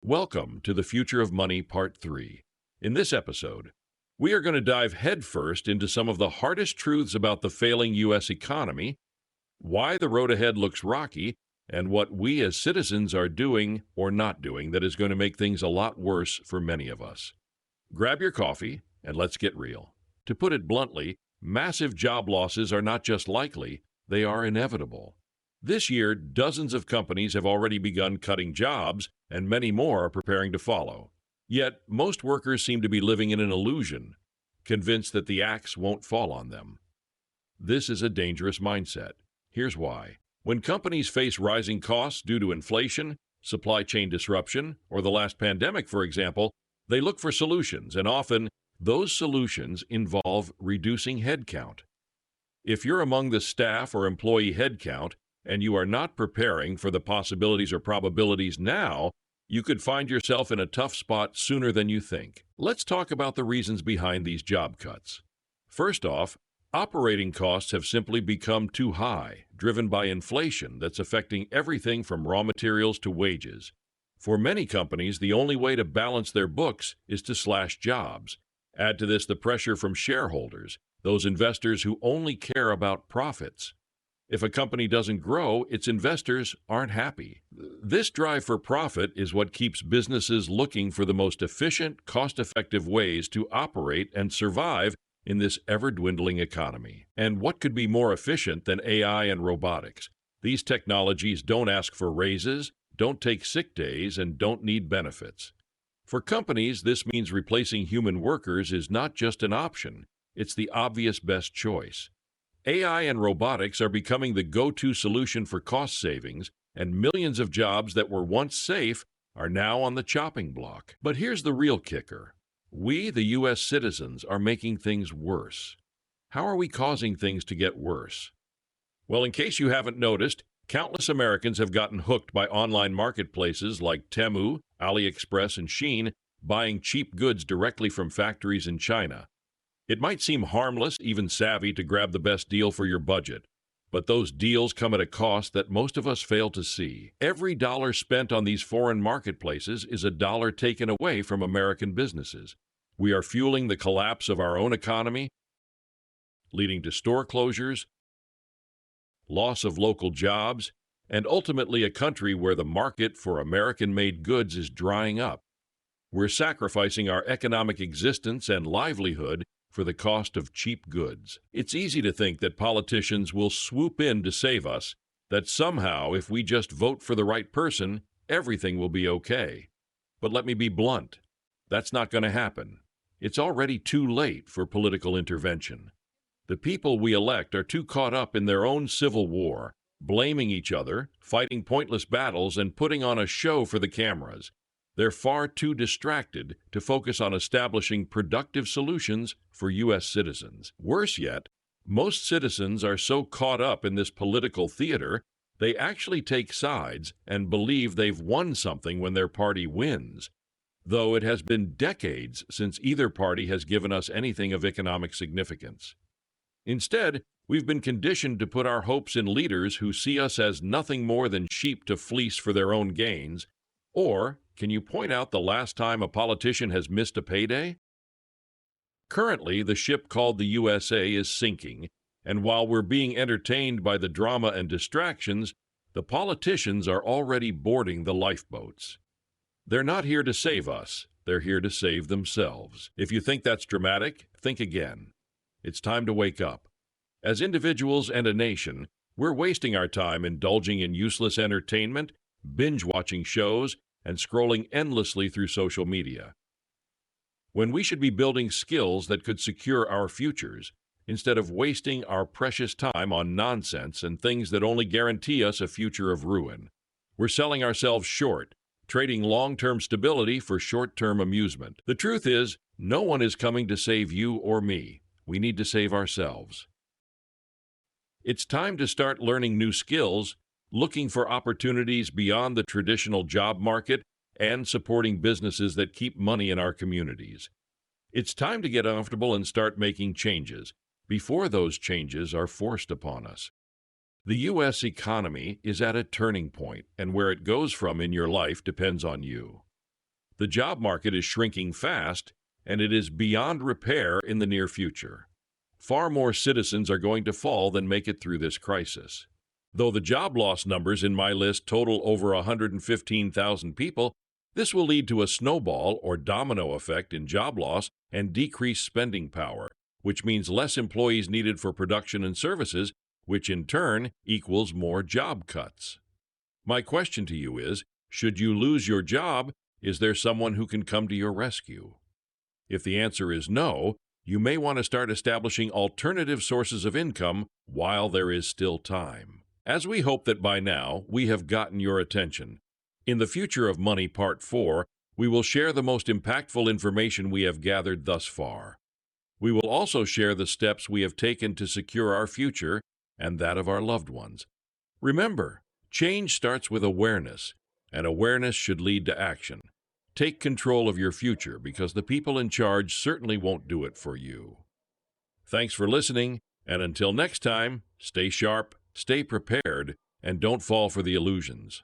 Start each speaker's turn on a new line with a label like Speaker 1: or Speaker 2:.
Speaker 1: Welcome to the Future of Money Part 3. In this episode, we are going to dive headfirst into some of the hardest truths about the failing U.S. economy, why the road ahead looks rocky, and what we as citizens are doing or not doing that is going to make things a lot worse for many of us. Grab your coffee and let's get real. To put it bluntly, massive job losses are not just likely, they are inevitable. This year, dozens of companies have already begun cutting jobs, and many more are preparing to follow. Yet, most workers seem to be living in an illusion, convinced that the axe won't fall on them. This is a dangerous mindset. Here's why. When companies face rising costs due to inflation, supply chain disruption, or the last pandemic, for example, they look for solutions, and often those solutions involve reducing headcount. If you're among the staff or employee headcount, and you are not preparing for the possibilities or probabilities now, you could find yourself in a tough spot sooner than you think. Let's talk about the reasons behind these job cuts. First off, operating costs have simply become too high, driven by inflation that's affecting everything from raw materials to wages. For many companies, the only way to balance their books is to slash jobs. Add to this the pressure from shareholders, those investors who only care about profits. If a company doesn't grow, its investors aren't happy. This drive for profit is what keeps businesses looking for the most efficient, cost-effective ways to operate and survive in this ever-dwindling economy. And what could be more efficient than AI and robotics? These technologies don't ask for raises, don't take sick days, and don't need benefits. For companies, this means replacing human workers is not just an option, it's the obvious best choice. AI and robotics are becoming the go-to solution for cost savings, and millions of jobs that were once safe are now on the chopping block. But here's the real kicker. We, the U.S. citizens, are making things worse. How are we causing things to get worse? Well, in case you haven't noticed, countless Americans have gotten hooked by online marketplaces like Temu, AliExpress, and Shein, buying cheap goods directly from factories in China. It might seem harmless, even savvy, to grab the best deal for your budget, but those deals come at a cost that most of us fail to see. Every dollar spent on these foreign marketplaces is a dollar taken away from American businesses. We are fueling the collapse of our own economy, leading to store closures, loss of local jobs, and ultimately a country where the market for American-made goods is drying up. We're sacrificing our economic existence and livelihood for the cost of cheap goods. It's easy to think that politicians will swoop in to save us, that somehow, if we just vote for the right person, everything will be okay. But let me be blunt. That's not going to happen. It's already too late for political intervention. The people we elect are too caught up in their own civil war, blaming each other, fighting pointless battles, and putting on a show for the cameras. They're far too distracted to focus on establishing productive solutions for U.S. citizens. Worse yet, most citizens are so caught up in this political theater, they actually take sides and believe they've won something when their party wins, though it has been decades since either party has given us anything of economic significance. Instead, we've been conditioned to put our hopes in leaders who see us as nothing more than sheep to fleece for their own gains. Or, can you point out the last time a politician has missed a payday? Currently, the ship called the USA is sinking, and while we're being entertained by the drama and distractions, the politicians are already boarding the lifeboats. They're not here to save us, they're here to save themselves. If you think that's dramatic, think again. It's time to wake up. As individuals and a nation, we're wasting our time indulging in useless entertainment, binge-watching shows, and scrolling endlessly through social media, when we should be building skills that could secure our futures, instead of wasting our precious time on nonsense and things that only guarantee us a future of ruin. We're selling ourselves short, trading long-term stability for short-term amusement. The truth is, no one is coming to save you or me. We need to save ourselves. It's time to start learning new skills, looking for opportunities beyond the traditional job market, and supporting businesses that keep money in our communities. It's time to get comfortable and start making changes before those changes are forced upon us. The U.S. economy is at a turning point, and where it goes from in your life depends on you. The job market is shrinking fast, and it is beyond repair in the near future. Far more citizens are going to fall than make it through this crisis. Though the job loss numbers in my list total over 115,000 people, this will lead to a snowball or domino effect in job loss and decreased spending power, which means less employees needed for production and services, which in turn equals more job cuts. My question to you is, should you lose your job, is there someone who can come to your rescue? If the answer is no, you may want to start establishing alternative sources of income while there is still time. As we hope that by now we have gotten your attention, in the Future of Money Part 4, we will share the most impactful information we have gathered thus far. We will also share the steps we have taken to secure our future and that of our loved ones. Remember, change starts with awareness, and awareness should lead to action. Take control of your future because the people in charge certainly won't do it for you. Thanks for listening, and until next time, stay sharp, stay prepared, and don't fall for the illusions.